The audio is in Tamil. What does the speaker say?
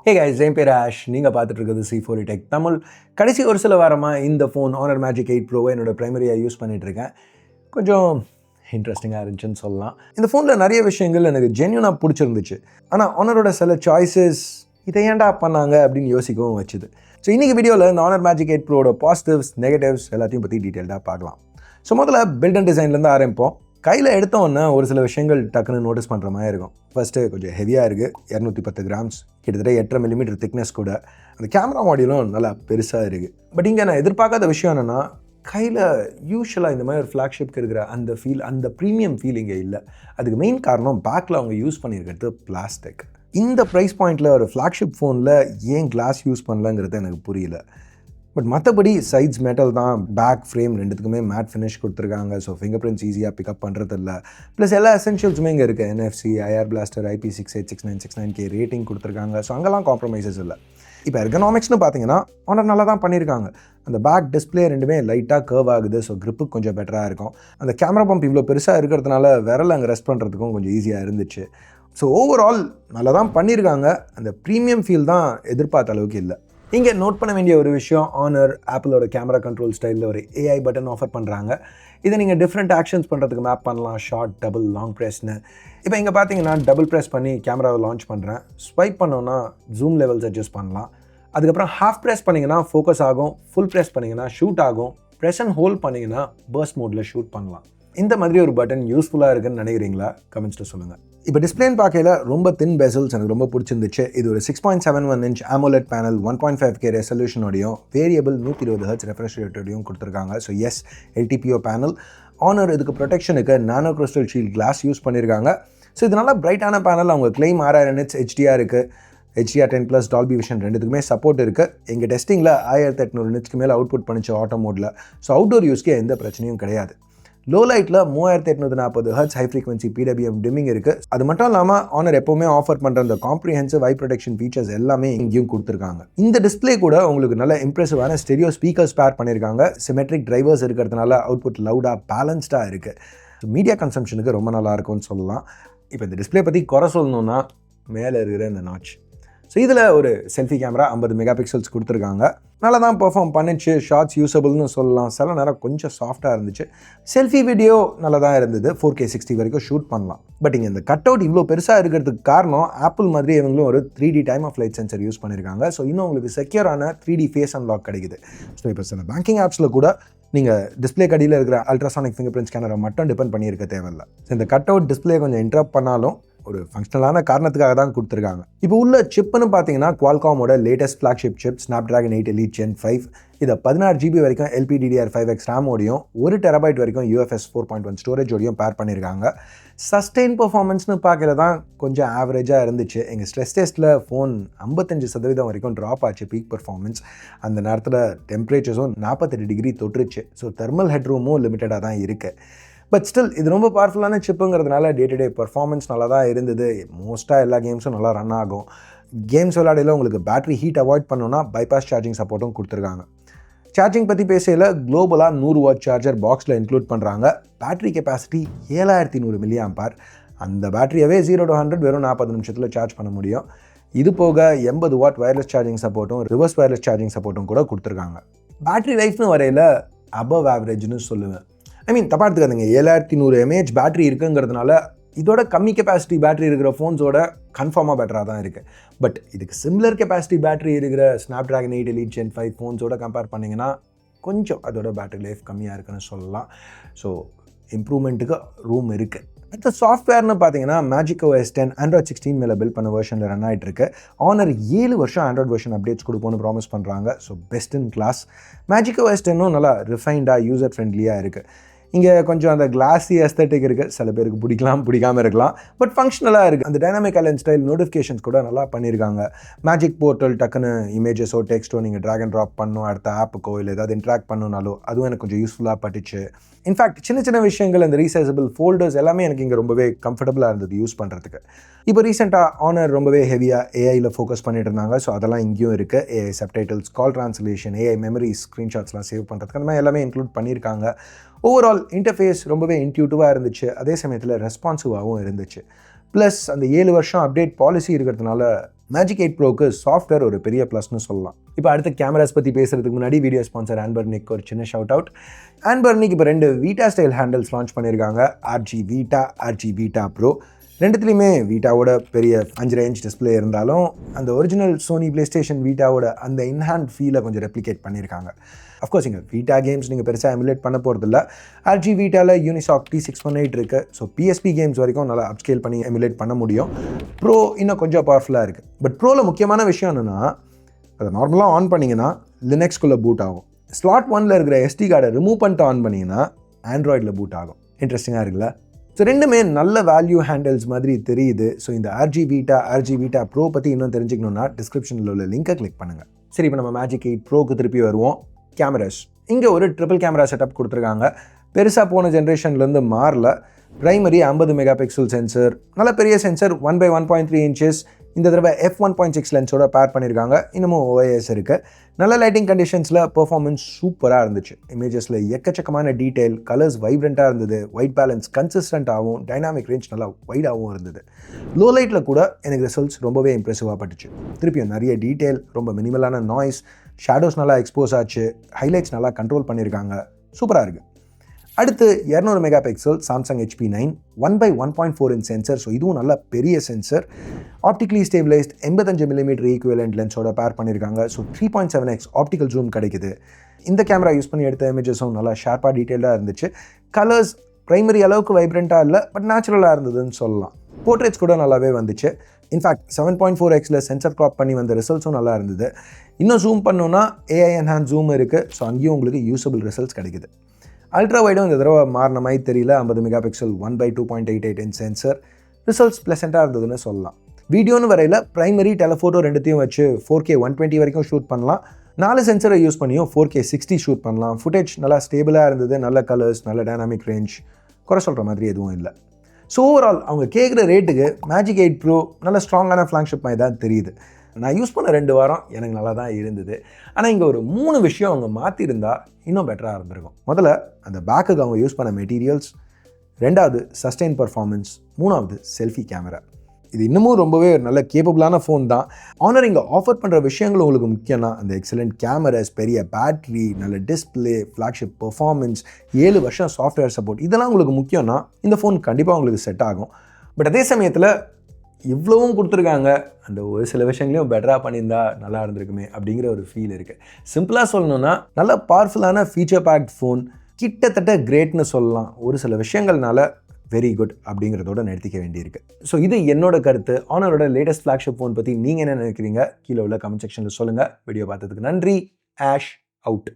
Hey guys, என் பேர் ஆஷ். நீங்கள் பார்த்துட்டு இருக்கிறது C4 Tech தமிழ். கடைசி ஒரு சில வாரமாக இந்த ஃபோன் Honor Magic 8 Pro என்னோட ப்ரைமரியாக யூஸ் பண்ணிகிட்ருக்கேன். கொஞ்சம் இன்ட்ரெஸ்டிங்காக இருந்துச்சுன்னு சொல்லலாம். இந்த ஃபோனில் நிறைய விஷயங்கள் எனக்கு ஜென்யூனாக பிடிச்சிருந்துச்சு. ஆனால் Honorோட சில சாய்ஸஸ் இதை ஏன்டா பண்ணாங்க அப்படின்னு யோசிக்கவும் வச்சுது. ஸோ இன்றைக்கி வீடியோவில் இந்த Honor Magic 8 Proவோட பாசிட்டிவ்ஸ், நெகட்டிவ்ஸ் எல்லாத்தையும் பற்றி டீட்டெயில்டாக பார்க்கலாம். ஸோ முதல்ல பில்ட் அண்ட் டிசைன்லேருந்து ஆரம்பிப்போம். கையில் எடுத்தோன்னே ஒரு சில விஷயங்கள் டக்குன்னு நோட்டீஸ் பண்ணுற மாதிரி இருக்கும். ஃபஸ்ட்டு கொஞ்சம் ஹெவியாக இருக்குது, 210 கிராம்ஸ், கிட்டத்தட்ட 8.5 மில்லிமீட்டர் திக்னஸ் கூட. அந்த கேமரா மாடியூலும் நல்லா பெருசாக இருக்குது. பட் இங்கே நான் எதிர்பார்க்காத விஷயம் என்னென்னா, கையில் யூஷுவலாக இந்த மாதிரி ஒரு ஃப்ளாக்ஷிப்க்கு இருக்கிற அந்த ஃபீல், அந்த ப்ரீமியம் ஃபீல் இங்கே இல்லை. அதுக்கு மெயின் காரணம் பேக்கில் அவங்க யூஸ் பண்ணியிருக்கிறது பிளாஸ்டிக். இந்த ப்ரைஸ் பாயிண்டில் ஒரு ஃப்ளாக்ஷிப் ஃபோனில் ஏன் கிளாஸ் யூஸ் பண்ணலங்கிறது எனக்கு புரியல. பட் மற்றபடி சைட்ஸ் மெட்டல் தான், பேக் ஃப்ரேம் ரெண்டுத்துக்குமே மேட் ஃபினிஷ் கொடுத்துருக்காங்க. ஸோ ஃபிங்கர் பிரிண்ட்ஸ் ஈஸியாக பிக்கப் பண்ணுறது இல்லை. ப்ளஸ் எல்லா எசென்ஷியல்ஸுமே இங்கே இருக்குது. NFC, IR blaster, IP686969K rating கொடுத்துருக்காங்க. ஸோ அங்கெல்லாம் காம்ப்ரமைசஸ் இல்லை. இப்போ எர்கனாமிக்ஸ்னு பார்த்தீங்கன்னா Honor நல்லா தான் பண்ணியிருக்காங்க. அந்த பேக் டிஸ்பிளே ரெண்டுமே லைட்டாக கர்வ் ஆகுது. ஸோ க்ரிப்புக்கு கொஞ்சம் பெட்டராக இருக்கும். அந்த கேமரா பம்ப் இவ்வளோ பெருசாக இருக்கிறதுனால விரல் அங்கே ரெஸ்ட் பண்ணுறதுக்கும் கொஞ்சம் ஈஸியாக இருந்துச்சு. ஸோ ஓவரால் நல்லா தான் பண்ணியிருக்காங்க. அந்த ப்ரீமியம் ஃபீல் தான் எதிர்பார்த்த அளவுக்கு இல்லை. இங்கே நோட் பண்ண வேண்டிய ஒரு விஷயம், Honor ஆப்பிளோட கேமரா கண்ட்ரோல் ஸ்டைலில் ஒரு AI பட்டன் ஆஃபர் பண்ணுறாங்க. இதை நீங்கள் டிஃப்ரெண்ட் ஆக்ஷன்ஸ் பண்ணுறதுக்கு மேப் பண்ணலாம். ஷார்ட், டபுள், லாங் ப்ரெஸ்னு. இப்போ இங்கே பார்த்தீங்கன்னா டபுள் ப்ரெஸ் பண்ணி கேமராவை லான்ச் பண்ணுறேன். ஸ்வைப் பண்ணோன்னா ஜூம் லெவல்ஸ் அட்ஜஸ்ட் பண்ணலாம். அதுக்கப்புறம் ஹாஃப் ப்ரெஸ் பண்ணிங்கன்னா ஃபோக்கஸ் ஆகும். ஃபுல் ப்ரெஸ் பண்ணிங்கன்னா ஷூட் ஆகும். ப்ரெஸ் அண்ட் ஹோல்ட் பண்ணிங்கன்னா பர்ஸ்ட் மோடில் ஷூட் பண்ணலாம். இந்த மாதிரி ஒரு பட்டன் யூஸ்ஃபுல்லாக இருக்குன்னு நினைக்கிறீங்களா? கமெண்ட்ஸில் சொல்லுங்கள். இப்போ டிஸ்பிளேன்னு பார்க்கையில் ரொம்ப தின் பெசல்ஸ் எனக்கு ரொம்ப பிடிச்சிருந்துச்சு. இது ஒரு 6.71 இன்ச் AMOLED பேனல், 1.5K ரெசல்யூஷனோடையும் வேரியபிள் 120 Hz ரெஃப்ரெஷ் ரேட்டோடையும் கொடுத்துருக்காங்க. So yes, LTPO panel. Honor இதுக்கு ப்ரொடெக்ஷனுக்கு nano crystal shield glass use பண்ணியிருக்காங்க. ஸோ இது நல்லா பிரைட்டான பேனல். அவங்க கிளைம் 6000 nits HDR இருக்குது. HDR10+ டால்பி விஷன் ரெண்டுத்துக்குமே சப்போர்ட் இருக்குது. எங்கள் டெஸ்டிங்கில் 1800 nitsக்கு மேலே அவுட்புட் பண்ணிச்சு ஆட்டோ மோடில். ஸோ அவுட்டோர் யூஸ்க்கு எந்த பிரச்சனையும் கிடையாது. லோ லைட்டில் 3840 Hz high frequency PWM dimming இருக்குது. அது மட்டும் இல்லாமல் Honor எப்போவுமே ஆஃபர் பண்ணுற அந்த காம்ப்ரிஹென்சிவ் ஐ ப்ரொடெக்ஷன் ஃபீச்சர்ஸ் எல்லாமே இங்கேயும் கொடுத்துருக்காங்க. இந்த டிஸ்பிளே கூட உங்களுக்கு நல்ல இம்ப்ரெசிவான ஸ்டெரியோ ஸ்பீக்கர்ஸ் பேர் பண்ணியிருக்காங்க. சிமெட்ரிக் டிரைவர்ஸ் இருக்கிறதுனால அவுட்புட் லவுடாக பேலன்ஸ்டாக இருக்குது. ஸோ மீடியா கன்சம்ஷனுக்கு ரொம்ப நல்லா இருக்கும்னு சொல்லலாம். இப்போ இந்த டிஸ்பிளே பற்றி குறை சொல்லணுன்னா மேலே இருக்கிற இந்த நாட்ச். ஸோ இதில் ஒரு செல்ஃபி கேமரா 50 மெகா பிக்சல்ஸ் கொடுத்துருக்காங்க. நல்லா தான் பெர்ஃபார்ம் பண்ணிச்சு. ஷார்ட்ஸ் யூஸபிள்னு சொல்லலாம். சில நேரம் கொஞ்சம் சாஃப்டாக இருந்துச்சு. செல்ஃபி வீடியோ நல்லா தான் இருந்தது. 4K 60 வரைக்கும் ஷூட் பண்ணலாம். பட் இங்கே இந்த கட் அவுட் இவ்வளோ பெருசாக இருக்கிறதுக்கு காரணம் ஆப்பிள் மாதிரி இவங்களும் ஒரு 3D time of light sensor use பண்ணியிருக்காங்க. ஸோ இன்னும் உங்களுக்கு செக்யூரான 3D ஃபேஸ் அன்லாக் கிடைக்குது. ஸோ இப்போ சில பேங்கிங் ஆப்ஸில் கூட நீங்கள் டிஸ்பிளே கடியில் இருக்கிற அல்ட்ராசானிக் ஃபிங்கர் பிரிண்ட் ஸ்கேனரை மட்டும் டிபெண்ட் பண்ணியிருக்க தேவையில்லை. ஸோ இந்த கட் அவுட் டிஸ்பிளே கொஞ்சம் இன்டரப்ட் பண்ணாலும் ஒரு ஃபங்க்ஷனலான காரணத்துக்காக தான் கொடுத்துருக்காங்க. இப்போ உள்ள சிப்புன்னு பார்த்தீங்கன்னா குவால்காமோட latest flagship chip Snapdragon 8 Elite Gen 5. இதை 16 GB வரைக்கும் LPDDR5X ரேமோடையும் 1 TB வரைக்கும் UFS 4.1 ஸ்டோரேஜோடையும் பேர் பண்ணியிருக்காங்க. சஸ்டெயின் பர்ஃபார்மன்ஸ்னு பார்க்கல தான் கொஞ்சம் ஆவரேஜாக இருந்துச்சு. எங்கள் ஸ்ட்ரெஸ் டெஸ்ட்டில் ஃபோன் 55% வரைக்கும் ட்ராப் ஆச்சு பீக் பர்ஃபார்மன்ஸ். அந்த நேரத்தில் டெம்பரேச்சர்ஸும் 48 டிகிரி தொட்டுருச்சு. ஸோ தெர்மல் ஹெட்ரூமும் லிமிட்டடாக தான் இருக்குது. பட் ஸ்டில் இது ரொம்ப பவர்ஃபுல்லான சிப்புங்கிறதுனால டே டு டே பர்ஃபார்மன்ஸ் நல்லா தான் இருந்தது. மோஸ்ட்டாக எல்லா கேம்ஸும் நல்லா ரன் ஆகும். கேம்ஸ் விளையாடையில் உங்களுக்கு பேட்டரி ஹீட் அவாய்ட் பண்ணணுன்னா பைபாஸ் சார்ஜிங் சப்போர்ட்டும் கொடுத்துருக்காங்க. சார்ஜிங் பற்றி பேசையில் குளோபலாக 100 வாட் சார்ஜர் பாக்ஸில் இன்க்ளூட் பண்ணுறாங்க. Battery capacity 7100 mAh. அந்த பேட்டரியவே 0 to 100 வெறும் 40 நிமிஷத்தில் சார்ஜ் பண்ண முடியும். இது போக 80 வாட் வயர்லெஸ் சார்ஜிங் சப்போர்ட்டும் ரிவர்ஸ் வயர்லெஸ் சார்ஜிங் சப்போர்ட்டும் கூட கொடுத்துருக்காங்க. பேட்டரி லைஃப்னு வரையில் அபவ் ஆவரேஜ்னு சொல்லுவேன். தப்பாக எடுத்துக்காதுங்க. 7100 mAh பேட்டரி இருக்குங்கிறதுனால இதோட கம்மி கெப்பாசிட்டி பேட்டரி இருக்கிற ஃபோன்ஸோட கன்ஃபார்மாக பெட்டராக தான் இருக்குது. பட் இதுக்கு சிமிலர் கெப்பாசிட்டி பேட்டரி இருக்கிற Snapdragon 8 Elite Gen 5 ஃபோன்ஸோட கம்பேர் பண்ணிங்கன்னா கொஞ்சம் அதோட பேட்டரி லைஃப் கம்மியாக இருக்குன்னு சொல்லலாம். ஸோ இம்ப்ரூவ்மெண்ட்டுக்கு ரூம் இருக்குது. அடுத்த சாஃப்ட்வேர்னு பார்த்தீங்கன்னா Magic OS 10 Android 16 மேலே பில்ட் பண்ண வெர்ஷனில் ரன் ஆகிட்டு இருக்கு. Honor 7 வருஷம் ஆண்ட்ராய்ட் வெர்ஷன் அப்டேட்ஸ் கொடுப்போன்னு ப்ராமிஸ் பண்ணுறாங்க. So best in class. Magic OS 10 நல்லா ரிஃபைண்டாக யூசர் ஃப்ரெண்ட்லியாக இருக்குது. இங்கே கொஞ்சம் அந்த கிளாஸி எஸ்தட்டிக் இருக்குது. சில பேருக்கு பிடிக்காமல் இருக்கலாம். பட் ஃபங்க்ஷனலாக இருக்குது. அந்த டைனாமிக் அலைன் ஸ்டைல் நோட்டிஃபிகேஷன்ஸ் கூட நல்லா பண்ணியிருக்காங்க. மேஜிக் போர்ட்டல் டக்குன்னு இமேஜஸோ டெக்ஸ்ட்டோ நீங்கள் ட்ராக் அண்ட் ட்ராப் பண்ணணும், அடுத்த ஆப்புக்கோ இல்லை ஏதாவது இன்ட்ராக்ட் பண்ணணுனாலோ அதுவும் எனக்கு கொஞ்சம் யூஸ்ஃபுல்லாக பட்டுச்சு. இன்ஃபேக்ட் சின்ன சின்ன விஷயங்கள், அந்த ரீசைசபிள் ஃபோல்டர்ஸ் எல்லாமே எனக்கு இங்கே ரொம்பவே கம்ஃபர்டபுளாக இருந்தது யூஸ் பண்ணுறதுக்கு. இப்போ ரீசெண்டாக Honor ரொம்பவே ஹெவியாக ஏஐயில் ஃபோக்கஸ் பண்ணிட்டு இருந்தாங்க. ஸோ அதெல்லாம் இங்கேயும் இருக்குது. AI சப்டைட்டில்ஸ், கால் ட்ரான்ஸ்லேஷன், AI மெமரிஸ், ஸ்க்ரீன்ஷாட்ஸ்லாம் சேவ் பண்ணுறதுக்கு அந்த மாதிரி எல்லாமே இன்க்ளூட் பண்ணியிருக்காங்க. ஓவரால் இன்டர்ஃபேஸ் ரொம்பவே இன்ட்யூட்டிவாக இருந்துச்சு. அதே சமயத்தில் ரெஸ்பான்சிவாகவும் இருந்துச்சு. ப்ளஸ் அந்த 7 வருஷம் அப்டேட் பாலிசி இருக்கிறதுனால மேஜிக் 8 ப்ரோக்கு சாஃப்ட்வேர் ஒரு பெரிய ப்ளஸ்னு சொல்லலாம். இப்போ அடுத்த கேமராஸ் பற்றி பேசுறதுக்கு முன்னாடி வீடியோ ஸ்பான்சர் Anbernic ஒரு சின்ன ஷவுட் அவுட். Anbernic இப்போ 2 Vita ஸ்டைல் ஹேண்டில்ஸ் லான்ச் பண்ணியிருக்காங்க. RG Vita, RG Vita Pro. ரெண்டுத்துலேயுமே வீட்டாவோட பெரிய 5.5 இன்ச் டிஸ்பிளே இருந்தாலும் அந்த ஒரிஜினல் சோனி பிளேஸ்டேஷன் வீட்டாவோட அந்த இன்ஹேண்ட் ஃபீலை கொஞ்சம் ரெப்ளிகேட் பண்ணியிருக்காங்க. அஃப்கோர்ஸ் இங்கே வீட்டா கேம்ஸ் நீங்கள் பெருசாக எமுலேட் பண்ண போகிறதில்ல. RG Vitaவில் Unisoc T618 இருக்குது. ஸோ PSP கேம்ஸ் வரைக்கும் நல்லா அப்ஸ்கேல் பண்ணி எமுலேட் பண்ண முடியும். ப்ரோ இன்னும் கொஞ்சம் பவர்ஃபுல்லாக இருக்குது. பட் ப்ரோவில் முக்கியமான விஷயம் என்னென்னா, அதை நார்மலாக ஆன் பண்ணிங்கன்னா லினக்ஸ்குள்ளே பூட் ஆகும். ஸ்லாட் 1ல் இருக்கிற SD கார்டை ரிமூவ் பண்ணிட்டு ஆன் பண்ணிங்கன்னா ஆண்ட்ராய்டில் பூட் ஆகும். இன்ட்ரெஸ்டிங்காக இருக்குல்ல? ஸோ ரெண்டுமே நல்ல வேல்யூ ஹேண்டில்ஸ் மாதிரி தெரியுது. ஸோ இந்த RG Vita Pro பற்றி இன்னும் தெரிஞ்சுக்கணுன்னா டிஸ்கிரிப்ஷனில் உள்ள லிங்கை கிளிக் பண்ணுங்கள். சரி, இப்போ நம்ம மேஜிக் 8 ப்ரோக்கு திருப்பி வருவோம். கேமராஸ் இங்கே ஒரு ட்ரிபிள் கேமரா செட்டப் கொடுத்துருக்காங்க. பெருசாக போன ஜென்ரேஷன்லேருந்து மாறல. ப்ரைமரி 50 மெகா பிக்சல் சென்சர், நல்ல பெரிய சென்சர் 1/1.3 இன்ச்சஸ். இந்த தடவை f1.6 லென்ஸோட பேர் பண்ணியிருக்காங்க. இன்னமும் OIS இருக்குது. நல்ல லைட்டிங் கண்டிஷன்ஸில் பெர்ஃபார்மன்ஸ் சூப்பராக இருந்துச்சு. இமேஜஸில் எக்கச்சக்கமான டீட்டெயில், கலர்ஸ் வைப்ரண்ட்டாக இருந்தது, ஒயிட் பேலன்ஸ் கன்சிஸ்டண்ட்டாகவும், டைனாமிக் ரேஞ்ச் நல்லா வைடாகவும் இருந்தது. லோ லைட்டில் கூட எனக்கு ரிசல்ட்ஸ் ரொம்பவே இம்ப்ரெசிவாக பட்டுச்சு. திருப்பியும் நிறைய டீட்டெயில், ரொம்ப மினிமலான நாய்ஸ், ஷேடோஸ் நல்லா எக்ஸ்போஸ் ஆச்சு, ஹைலைட்ஸ் நல்லா கண்ட்ரோல் பண்ணியிருக்காங்க. சூப்பராக இருக்குது. அடுத்து 200 mega pixel Samsung HP9 1/1.4 inch sensor. So இதுவும் நல்ல பெரிய சென்சர். ஆப்டிகலி ஸ்டேபிளைஸ்ட் 85 mm ஈக்குவலண்ட் லென்ஸோட பேர் பண்ணியிருக்காங்க. ஸோ 3.7x ஆப்டிக்கல் ஜூம் கிடைக்குது. இந்த கேமரா யூஸ் பண்ணி எடுத்த இமேஜஸும் நல்லா ஷார்ப்பாக டீட்டெயிலாக இருந்துச்சு. கலர்ஸ் ப்ரைமரி அளவுக்கு வைப்ரண்ட்டாக இல்லை, பட் நேச்சுரலாக இருந்ததுன்னு சொல்லலாம். போர்ட்ரேட்ஸ் கூட நல்லாவே வந்துச்சு. இன்ஃபேக்ட் 7.4xல சென்சர் க்ராப் பண்ணி வந்த ரிசல்ட்ஸும் நல்லா இருந்தது. இன்னும் ஜூம் பண்ணோன்னா AI என்ஹான்ஸ் ஜூம் இருக்குது. ஸோ அங்கேயும் உங்களுக்கு யூஸபிள் ரிசல்ட்ஸ் கிடைக்குது. அல்ட்ரா வைடும் இந்த தடவை மாறின மாதிரி தெரியல. 50 mega pixel 1/2.88 inch sensor. Results ப்ளசண்ட்டாக இருந்ததுன்னு சொல்லலாம். வீடியோன்னு வரையில் ப்ரைமரி டெலஃபோட்டோ ரெண்டுத்தையும் வச்சு 4K 120 வரைக்கும் ஷூட் பண்ணலாம். 4 சென்சரை யூஸ் பண்ணியும் 4K 60 ஷூட் பண்ணலாம். ஃபுட்டேஜ் நல்லா ஸ்டேபிளாக இருந்தது. நல்ல கலர்ஸ், நல்ல டைனாமிக் ரேஞ்ச், குறை சொல்கிற மாதிரி எதுவும் இல்லை. ஸோ ஓவரால் அவங்க கேட்குற ரேட்டுக்கு மேஜிக் 8 ப்ரோ நல்ல ஸ்ட்ராங்கான ஃப்ளாக்ஷிப் மாதிரி தான் தெரியுது. நான் யூஸ் பண்ண 2 வாரம் எனக்கு நல்லா தான் இருந்தது. ஆனால் இங்கே ஒரு 3 விஷயம் அவங்க மாற்றிருந்தா இன்னும் பெட்டராக இருந்திருக்கும். முதல்ல அந்த பேக்குக்கு அவங்க யூஸ் பண்ண மெட்டீரியல்ஸ், 2வது சஸ்டெயின் பர்ஃபார்மன்ஸ், 3வது செல்ஃபி கேமரா. இது இன்னமும் ரொம்பவே ஒரு நல்ல கேப்பபிளான ஃபோன் தான். ஆனர் இங்கே ஆஃபர் பண்ணுற விஷயங்கள் உங்களுக்கு முக்கியம்னா அந்த எக்ஸலண்ட் கேமராஸ், பெரிய பேட்ரி, நல்ல டிஸ்பிளே, ஃப்ளாக்ஷிப் பர்ஃபார்மன்ஸ், 7 வருஷம் சாஃப்ட்வேர் சப்போர்ட், இதெல்லாம் உங்களுக்கு முக்கியம்னா இந்த ஃபோன் கண்டிப்பாக உங்களுக்கு செட் ஆகும். பட் அதே சமயத்தில் இவ்வளவும் கொடுத்துருக்காங்க, அந்த ஒரு சில விஷயங்களையும் பெட்டராக பண்ணியிருந்தா நல்லா இருந்திருக்குமே அப்படிங்கிற ஒரு ஃபீல் இருக்குது. சிம்பிளாக சொல்லணும்னா நல்ல பவர்ஃபுல்லான ஃபீச்சர் பேக்ட் ஃபோன், கிட்டத்தட்ட கிரேட்னு சொல்லலாம். ஒரு சில விஷயங்கள்னால வெரி குட் அப்படிங்கிறதோட நிறுத்திக்க வேண்டியிருக்கு. ஸோ இது என்னோட கருத்து. ஆனரோட லேட்டஸ்ட் ஃப்ளாக்ஷிப் ஃபோன் பற்றி நீங்கள் என்ன நினைக்கிறீங்க? கீழே உள்ள கமெண்ட் செக்ஷனில் சொல்லுங்கள். வீடியோ பார்த்ததுக்கு நன்றி. Ash out.